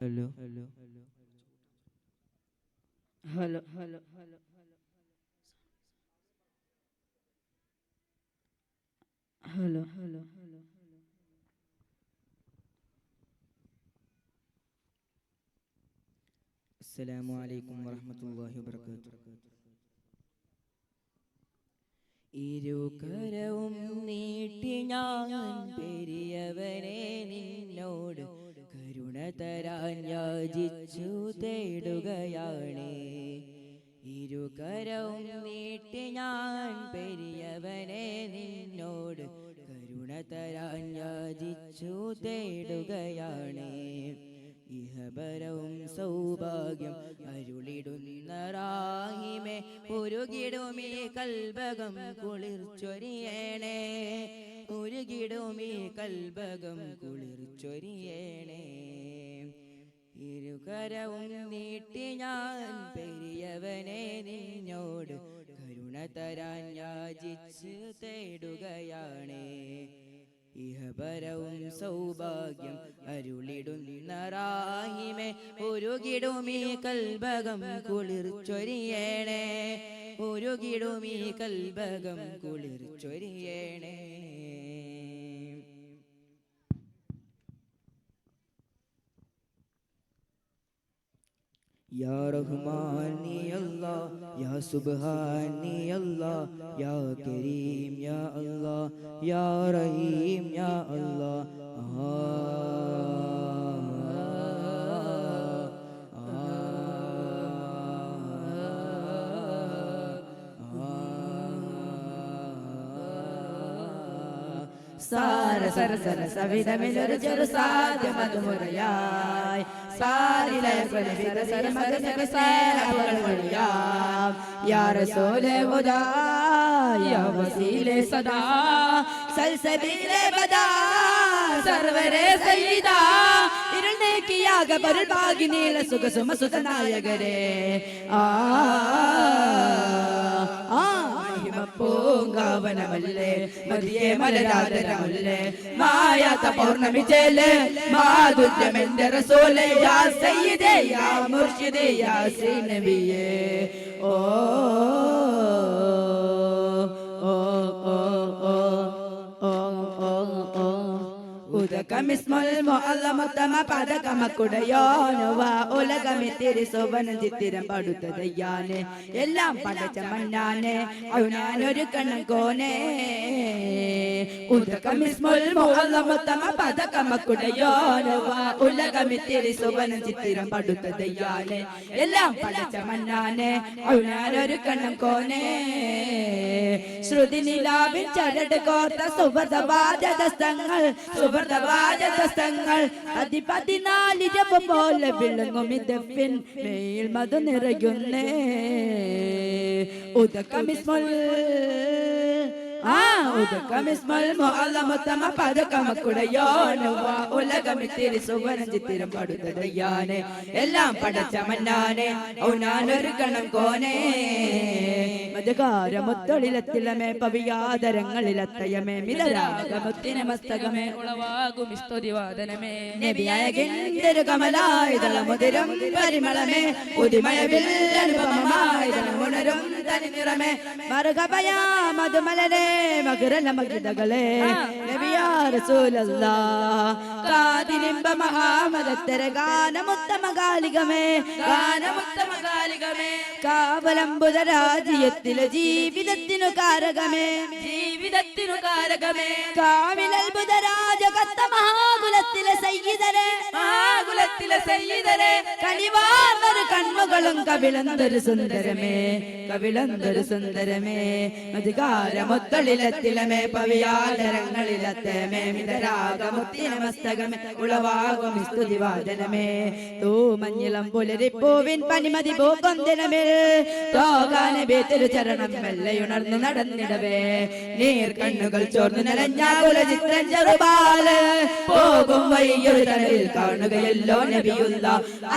Hello hello hello hello hello अस्सलामु अलैकुम वरहमतुल्लाहि वबरकाതുहു ഇരുകരവും നീട്ടി ഞാൻ പെരിയവനെ നിന്നോട് കരുണ തരാൻ യാചിച്ചു തേടുകയാണ്. ഇരുകരവും നീട്ടി ഞാൻ പെരിയവനെ നിന്നോട് കരുണ തരാൻ യാചിച്ചു തേടുകയാണ്. ഇഹപരവും സൗഭാഗ്യം അരുളിടുന്ന റാഹിമേ ഉരുകിടുമീ കൽബകം കുളിർച്ചൊരിയേണേ, ഉരുകിടുമീ കൽബകം കുളിർച്ചൊരിയേണേ. ഇരുകരവും നീട്ടി ഞാൻ പെരിയവനെ നിന്നോട് കരുണ തരാൻ യാചിച്ച് തേടുകയാണ്. ഇഹപരവും സൗഭാഗ്യം അരുളിടുന്ന റാഹിമേ ഉരുകിടുമീ കൽബകം കുളിർച്ചൊരിയേണേ, ഉരുകിടുമീ കൽബകം കുളിർച്ചൊരിയേണേ. या रहमान अल्लाह, या सुबहान अल्लाह, या करीम या अल्लाह, या रहीम या अल्लाह. സാര സര സര സവിധമിലൊരു ചെറു സാധ്യമതുമുറയായി സാരിലെ ഫലവിധ സരമകസക സേനവളിയാം. യാ റസൂലെ ഹുദാ യാ വസീലെ സദാ സൽസബീലെ ബദാ സർവരെ സയ്യിദാ ഇരുൾ നീക്കിയാക പരുൾ ഭാഗി നീല സുഖ സുമ സുതനായകരെ. പൂങ്കാവനമല്ലേ മതിയെ മലരാതരമല്ലേ മായാത്ത പൗർണമി ചേല് മാധുര്യമെന്റെ റസൂലേ യാ സയ്യിദേ യാ മുർഷിദേ യാ ശ്രീ നബിയേ. ഓ ഓ ഓ ഓ ഓ ഓ ഓ ഉദകമിസ്മുൽ മുഅല്ലമതമ പദകമക്കുടയോനുവ ഉലകമിത്തിരി സോവന ചിത്തിരം പടുത്തതയ്യാനെ എല്ലാം പടച്ച മന്നാനെ അവനാനൊരു കണക്കോനെ. ഉദകമിസ്മുൽ മുഅല്ലമതമ പദകമക്കുടയോനുവ ഉലകമിത്തിരി സോവന ചിത്തിരം പടുത്തതയ്യാനെ എല്ലാം പടച്ച മന്നാനെ അവനാനൊരു കണക്കോനെ. ശ്രുതി നിലാവിൻ ചരട് കോർത്ത സുവർദ്ധവാദസ്തങ്ങൾ സുവർദ്ധവാദസ്തങ്ങൾ 14 ജപ പോലെ വിളങ്ങും ഇദഫിൻ മേൽ മധു നിറയുന്നേ. ഉദകമിസ്മുൽ ഉദകമിസ്മുൽ മുഅല്ലമതമ പദകമക്കുടയോനുവ ഉലകമിത്തിരി സുവർണ്ണ ചിത്തിരം പടുത്തതയ്യാനെ എല്ലാം പടച്ച മന്നാനെ ഔനാനൊരു ഗണം കോനെ. മധുകാരമുത്തൊളിലത്തിലമേ പവിയാദരങ്ങളിലത്തയമേ മിതരാഗമുത്തിനെ മസ്തകമേ ഉളവാകും സ്തുതിവാദനമേ. നബിയായ ഗന്ധരു കമലായുധമുതിരും പരിമളമേ ഉദിമയവില്ലനുപമമായുധമുണരും തനിനിറമേ മറുകപയാ മധുമലരേ മകരല മകിതകളെ നബിയാ റസൂലല്ലാഹ് കാതിലിംബ മഹാമദത്തര ഗാനമുത്തമകാലികമേ ഗാനമുത്തമകാലികമേ കാവലംബുദ രാജ്യത്തിലെ ജീവിതത്തിനു കാരകമേ ജീവിതത്തിനു കാരകമേ കാവിലൽബുദ രാജകത്ത മഹാകുലത്തിലെ സയ്യിദരെ മഹാകുലത്തിലെ സയ്യിദരെ കനിവാർന്നൊരു കണ്ണുകളും കവിളന്തൊരു സുന്ദരമേ കവിളന്തൊരു സുന്ദരമേ അധികാരമൊത്തളിലത്തിലമേ പവിയാദരങ്ങളിലത്തേമേ മിതരാഗമുത്തിന മസ്തകമേ ഉളവാകും സ്തുതിവാദനമേ. തൂ മഞ്ഞിളം പുലരിപ്പൂവിൻ പനിമതി പൂക്കൊന്തിനമേ തോകാനബി തിരുചരണം മെല്ലയുണർന്നു നടന്നിടവേ നീർ കണ്ണുകൾ ചോർന്നു നിറഞ്ഞാകുല ചിത്രം ചെറുപാല് പോകും വഴിയൊരു തലയിൽ കാണുകയല്ലോ നബിയുള്ള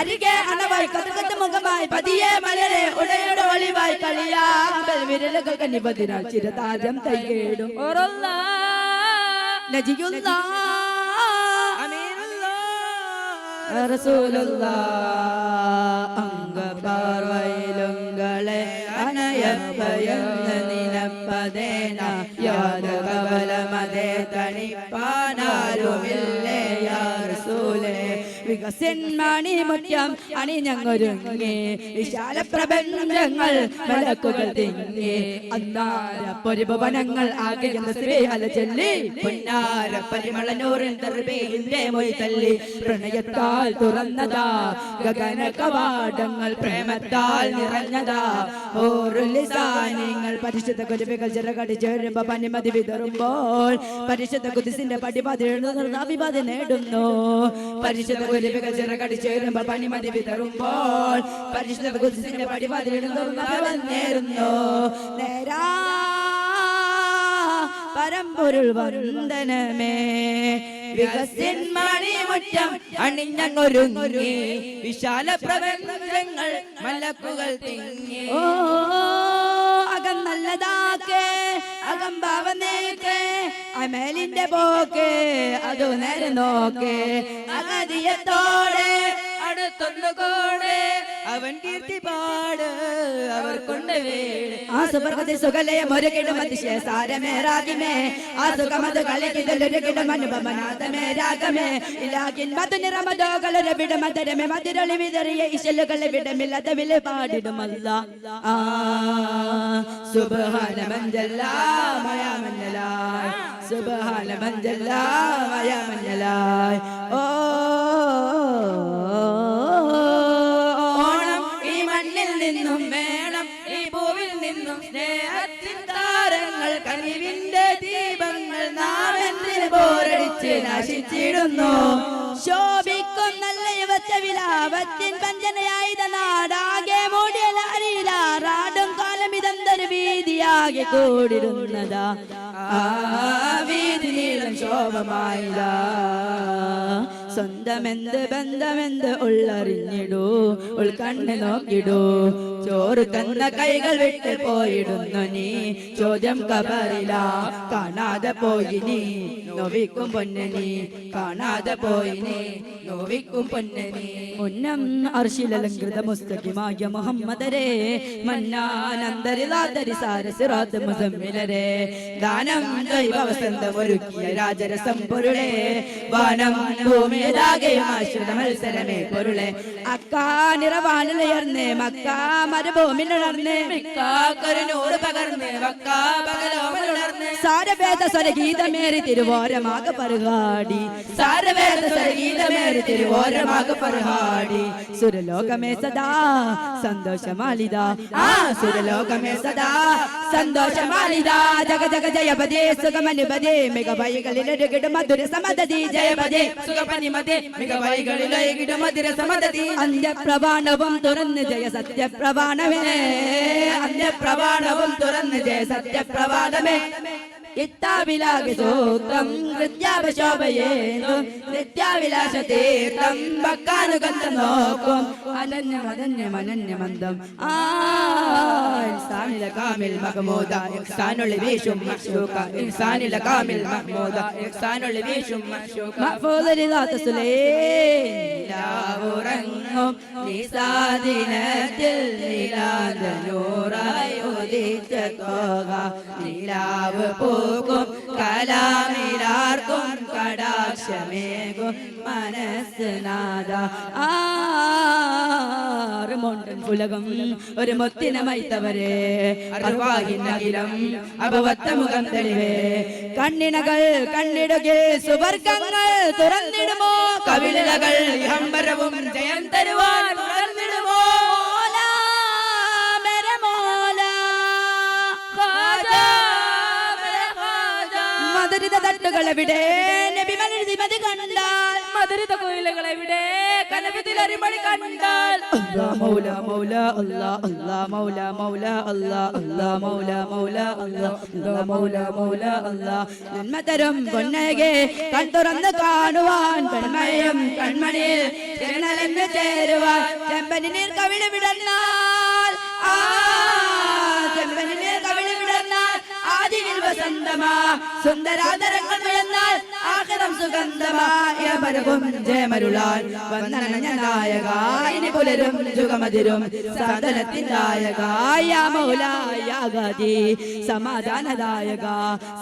അരികെ അണവായി കതുകത്ത് മുഖമായി പതിയെ മലരെ ഉടയുടെ ഒളിവായി കളിയാമ്പൽ വിരലുകൾ കനിപതിനാൽ ചിരതാരം തയ്യേടും നജിയുള്ള റസൂലുള്ളാഹ് അംഗപാർവയിലുങ്ങളെ അനയപ്പയെന്ന് നിനപ്പതേന യാദകവലമതേ തണിപ്പാനാരുമില്ലേ യാ റസൂലേ വികസന്മാണി മുറ്റം അണിഞ്ഞങ്ങൊരുങ്ങി വിശാല പ്രപഞ്ചങ്ങൾ മലക്കുകൾ തിങ്ങി അന്നാര പരിഭവനങ്ങൾ ആകെയെന്ന സ്ത്രീഹല ചൊല്ലി പൊന്നാര പരിമളനൂറിൻ ദർബീന്റെ മൊയ് തല്ലി പ്രണയത്താൽ തുറന്നതാ ഗഗന കവാടങ്ങൾ പ്രേമത്താൽ നിറഞ്ഞതാ ഓറുലിസാനിങ്ങൾ പരിശുദ്ധ കുരുവികൾ ചിറകടി ചേരുമ്പോ പനിമതി വിതറുമ്പോൾ പരിശുദ്ധ കുതിസിന്റെ പടിപതി അഭിപതി നേടുന്നു പരിശുദ്ധ കുരുവികൾ ചിറകടി ചേരുമ്പോ പനിമതി വിതറുമ്പോൾ പരിശുദ്ധ കുതിസിന്റെ പടിപതി നേരുന്നു നേരാ പരമ്പൊരുൾ വന്ദനമേ വികസിന്മണി മുറ്റം അണിഞ്ഞങ്ങൊരുങ്ങി വിശാല പ്രപഞ്ചങ്ങൾ മലക്കുകൾ തിങ്ങി ഓ അകം നല്ലതാക്കേ അകം ഭാവനേക്കേ അമേലിന്റെ പോക്കേ അതോ നേരെ നോക്കേ അഗതിയത്തോടെ അടുത്തൊന്നുകൂടെ അവൻ കീർത്തി പാട് അവർ കൊണ്ട് വീട് ആ സുവർഗത്തിൽ സുഖലയം ഒരുകിടും അതിശയ സാരമേറാകിമേ ആ സുഖമത് കളിക്കിടലൊരുകിടും അനുപമനാഥമേ രാഗമേ ഇലാകിൻ മധുനിറമതോ കളരവിട മധുരമേ മധുരളി വിതറിയ ഇശലുകളെ വിടമില്ലതവില് പാടിടുമല്ല ആ സുബ്ഹാന മൻജല്ലാ മയാമന്നലായ് സുബ്ഹാന മൻജല്ലാ മയാമന്നലായ് ഓ നിന്നും വേണം ഈ ഭൂവിൽ നിന്നും സ്നേഹത്തിൻ താരങ്ങൾ കനിവിന്റെ ദീപങ്ങൾ നാം എന്തിന് പോരടിച്ച് നശിച്ചിടുന്നു ശോഭിക്കും നല്ല യുവച്ച വിലാപത്തിൻ പഞ്ചനയായുധ നാടാകെ മൂടിയലാടും കാലം ഇതെന്തൊരു വീതിയാകെ കൂടിരുന്നതാ ആ വീതി നീളം ശോഭമായില്ല സ്വന്തമെന്ത് ബന്ധമെന്ത് ഉള്ളറിഞ്ഞിടൂ ഉൾക്കണ്ണ് നോക്കിടൂ ചോറ് തന്ന കൈകൾ വിട്ട് പോയിടുന്നു നീ ചോദ്യം കബറില കാണാതെ പോയി നീ നോവിക്കും പൊന്നനി കാണാതെ പോയി നീ നോവിക്കും പൊന്നനി മുന്നം അർശിലലങ്കൃത മുസ്തഖിമായ മുഹമ്മദരെ മന്നാനന്തരിലാതരി സാരസിറാത്ത് മുസമ്മിലരെ ദാനം ദൈവവസന്തം ഒരുക്കിയ രാജരസം പൊരുളെ വാനം ഭൂമിയിലാകെയും ആശ്രിത മത്സരമേ പൊരുളെ അക്കാ നിറവാനിലയർന്ന് മക്കാ മരുഭൂമിലുണർന്ന് മിക്കാക്കൊരു പകർന്ന് മക്കാ പകലോമലുണർന്ന് സാരവേദ സ്വരഗീതമേറി തിരുവോരമാക പറുകാടി സാരവേദ സ്വരഗീതമേറി തിരുവോരമാക പറുകാടി സുരലോകമേ സദാ സന്തോഷമാലിത ആ സുരലോകമേ സദാ സന്തോഷമാലിത ജഗ ജഗ ജയപദേ സുഖമനുപദേ മികവൈകളിലൊരുകിട മധുര സമദതി ജയപദേ സുഖപനിമദേ മികവൈകളിലൊരുകിട മധുര സമദതി അന്ത്യപ്രവാണവും തുറന്ന് ജയ സത്യപ്രവാണമേ അന്ത്യപ്രവാണവും തുറന്ന് ജയ സത്യപ്രവാണമേ ഇത്താവിലാകെ സൂത്രം നൃത്യാപശോഭയേതും നിത്യാവിലാസതീർത്ഥം ഭക്കാനുഗന്ധ നോക്കും അനന്യമനന്യമനന്യമന്ദം ഇൻസാനില കാമിൽ മഹമൂദ ഇഹ്സാനുള്ളി വീശും മഹ്ശൂക ഇൻസാനില കാമിൽ മഹമൂദ ഇഹ്സാനുള്ളി വീശും മഹ്ശൂക മഹ്ഫൂദലില്ലാത്ത സുലൈലാവുറങ്ങും നിസാദിനത്തിൽ നീലാന്തനൂറായി ഉദിച്ച തോക നീലാവ് പോകും കലാമിലാർക്കും കടാക്ഷമേകും മനസ്സുനാഥ ആറുമൊണ്ടൻ പുലകം ഒരു മുത്തിന മൈത്തവരെ അർവാഹിനകിലം അപവത്ത മുഖം തെളിവേ കണ്ണിണകൾ കണ്ണിടുകെ സുവർഗങ്ങൾ തുറന്നിടുമോ കവിളകൾ ഹംബരവും ജയം തരുവാൻ തുറന്നിടുമോ മധുരിത തട്ടുകളെവിടെ നബി മലർതി മതി കണ്ടാൽ മധുരിത കോയിലുകളെവിടെ കനവിതിൽ അരിമണി കണ്ടാൽ അല്ലാഹ് മൗല മൗല അല്ലാഹ് അല്ലാഹ് മൗല മൗല അല്ലാഹ് അല്ലാഹ് മൗല മൗല അല്ലാഹ് അല്ലാഹ് മൗല മൗല അല്ലാഹ് നന്മ തരും പൊന്നകെ കൺ തുറന്ന് കാണുവാൻ പെൺമയം കൺമണിയിൽ ചേർന്നലെന്ന് ചേരുവാൻ ചെമ്പനി നീർ കവിള വിടർന്നാൽ ചെമ്പനി നീർ കവിള വിടർന്നാൽ ആദിയിൽ വസന്തമാ സുന്ദരാദരങ്ങൾ മുയന്നാൽ ആഖിറം സുഗന്ധമായ പരവും ജയമരുളാൻ വന്ദനഞ്ഞ നായക ഇനി പുലരും ജുഗമതിരും സാധനത്തിനായക മൗലായ ഗാദി സമാധാനദായക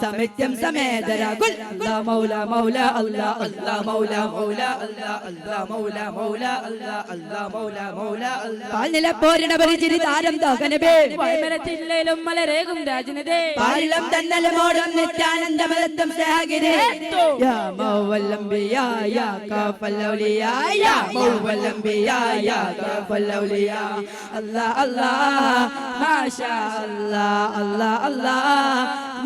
സമിത്യം സമേതര ഗുൽ അല്ലാ മൗല മൗല അല്ലാ അല്ലാ മൗല മൗല അല്ലാ അല്ലാ മൗല മൗല അല്ലാ അല്ലാ മൗല മൗല അല്ലാ പാലില പോരിന പരിചിരി താരം ദോകനബേ വൈമരത്തില്ലേലും മലരേകും രാജനതേ പാലിലം തന്നലമോടും നിത്യാനന്ദമലത്തും സ്നേഹഗിരേ യാ മൗവല്ലംബിയാ യാ കാഫൽ ഔലിയാ യാ മൗവല്ലംബിയാ യാ കാഫൽ ഔലിയാ അല്ലാ അല്ലാ മാഷാ അല്ലാ അല്ലാ അല്ലാ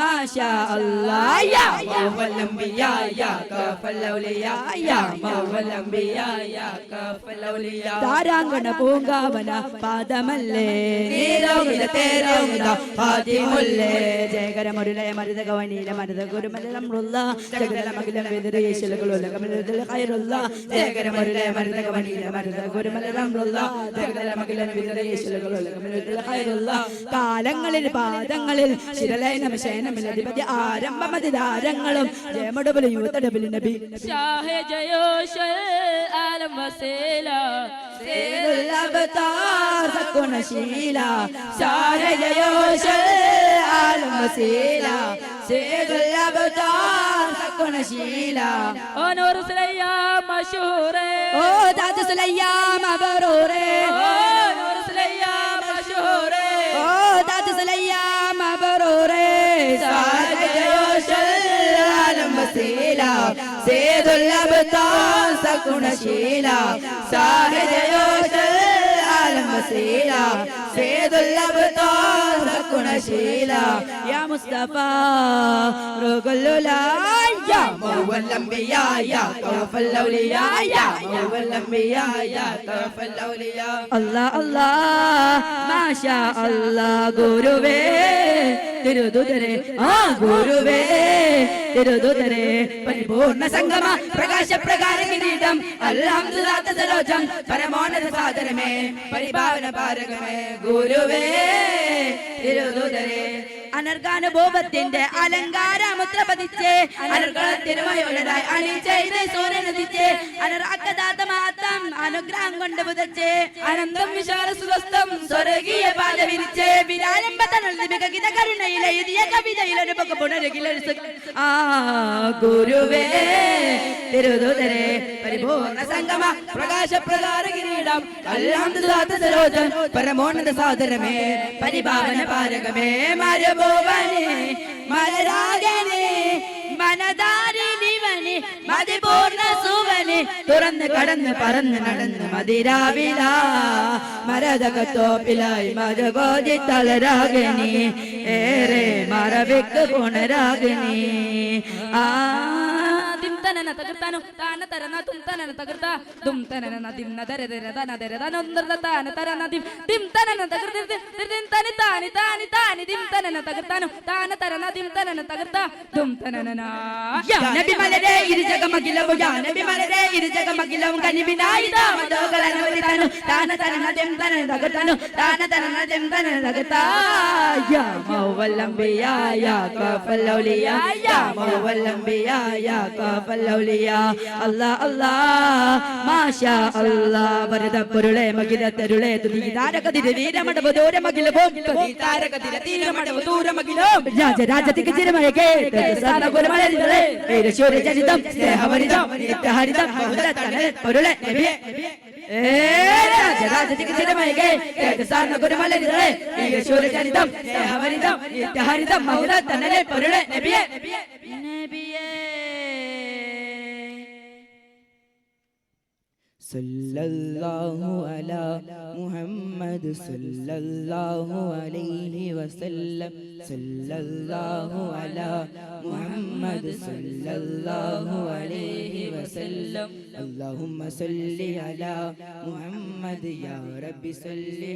മാഷാ അല്ലാ യാ മൗവല്ലംബിയാ യാ കാഫൽ ഔലിയാ യാ മൗവല്ലംബിയാ യാ കാഫൽ ഔലിയാ താരാങ്കണ പൂങ്കാവന പാദമല്ലേ നീലോകിത തേരോകിത ഫാതിമുല്ലേ ജയകര മുരളയ മരുത ഗവനീല മരുത ഗുരുമലംറുള്ള ജഗദല മകിലം വിദര യേശുലകുല കമലദൽ ഖൈറുള്ള ജയകര മുരളയ മരുത ഗവനീല മരുത ഗുരുമലംറുള്ള ജഗദല മകിലം വിദര യേശുലകുല കമലദൽ ഖൈറുള്ള കാലങ്ങളിൽ പാദങ്ങളിൽ ശിരലൈനമശേനമിലധിപതി ആരംഭമതിദാരങ്ങളും ജയമടുബലി യുവതടബലി നബി ഷാഹെ ജയോശൽ ആലം വസീല സേദുൽ അബ്താർ സകുനശീല ഷാഹെ ജയോശൽ ആലം വസീല സേദുൽ അബ്താർ സകുനശീല ഓ നൂർ സുലയ്യ മശൂറേ ഓ താജ് സുലയ്യ മബറൂറേ ഓ നൂർ സുലയ്യ മശൂറേ ഓ താജ് സുലയ്യ മബറൂറേ ഷാഹെ ജയോശൽ ആലം വസീല സേദുൽ അബ്താർ സകുനശീല ഷാഹെ ജയോശൽ ആലം വസീല സേദുൽ അബ്താർ സകുനശീല യാ മുസ്തഫ റൂഹുൽ യാ മൗവൽ അംബിയാ യാ കാഫൽ ഔലിയാ യാ മൗവൽ അംബിയാ യാ കാഫൽ ഔലിയാ അല്ലാ അല്ലാ മാഷാ അല്ലാ ഗുരുവേ തിരുദുതരേ ആ ഗുരുവേ തിരുദുതരേ പരിപൂർണ സംഗമ പ്രകാശ പ്രകാര കിരീടം അൽഹംദുലില്ലാഹ് സരോജം പരമോന്നത സാദരമേ പരിപാവന പാരകമേ ഗുരുവേ തിരുദുതരേ അനർഗാനുഭവത്തിന്റെ അലങ്കാരമുദ്ര പതിച്ച് അനർഗളത്തിരുമയോളരായി അണി ചെയ്ത് സൂര്യനദിച്ച് അനർക്കദാതമാത്തം അനുഗ്രഹം കൊണ്ട് പുതച്ച് അനന്തം വിശാല സുഖസ്ഥം സ്വർഗീയ പാത വിരിച്ച് വിരാരംഭതനുൽദിമിക കരുണയിൽ എഴുതിയ കവിതയിൽ ഒരു പക്ക പുനരുകിൽ ആ ഗുരുവേ തിരുദുതരേ പരിപൂർണ സംഗമ പ്രകാശ പ്രകാര കിരീടം അൽഹംദുലില്ലാഹ് സരോജം പരമോന്നത സാദരമേ പരിപാവന പാരകമേ മരഭുവനെ മലരാഗനെ മനതാരിനിവനെ മതിപൂർണ സുവനെ തുറന്ന് കടന്ന് പറന്ന് നടന്ന് മതിരാവില മരതകത്തോപ്പിലായി മരകോതി തളരാഗനി ഏറെ മറവിക്ക് പുണരാഗനി ആ തനന തകർത്താനു താന തരന തും തനന തകർത്ത തും തനന ദിം നദര ദര ദന ദര ദനൊന്നര താന തരന ദിം ദിം തനന തകർത്ത ദിം തനി താനി താനി താനി ദിം തനന തകർത്താനു താന തരന ദിം തനന തകർത്ത തും തനന യാ നബി മലരെ ഇരുജഗമകിലവും യാ നബി മലരെ ഇരുജഗമകിലവും കനിവിനായി ദാമദോകളനവരിതാനു താന തനന ദിം തനന തകർത്താനു താന തനന ദിം തനന തകർത്ത യാ മൗവൽ അംബിയാ യാ കാഫൽ ഔലിയാ യാ മൗവൽ അംബിയാ യാ കാഫൽ ഔലിയാ അല്ലാ അല്ലാ മാഷാ അല്ലാ വരദ പൊരുളെ മകില തരുളെ തുതി താരകതിര വീരമടവ ദൂര മകില ബോം തുതി താരകതിര തീരമടവ ദൂര മകില രാജ രാജതിക ചിരമയകേ തസന ഗുരുമലരികളെ വീരശൂര ചരിതം സ്നേഹവരിതം നിത്യഹരിതം മഹുദത്തന പൊരുളെ നബിയേ രാജ രാജതിക ചിരമയകേ തസന ഗുരുമലരികളെ വീരശൂര ചരിതം സ്നേഹവരിതം നിത്യഹരിതം മഹുദത്തന പൊരുളെ നബിയേ നബിയേ സല്ലല്ലാഹു അലാ മുഹമ്മദ് സല്ലല്ലാഹു അലൈഹി വസല്ലം സല്ലല്ലാഹു അലാ മുഹമ്മദ് സല്ലല്ലാഹു അലൈഹി വസല്ലം അല്ലാഹുമ്മ സല്ലി അലാ മുഹമ്മദ് യാ റബ്ബി സല്ലി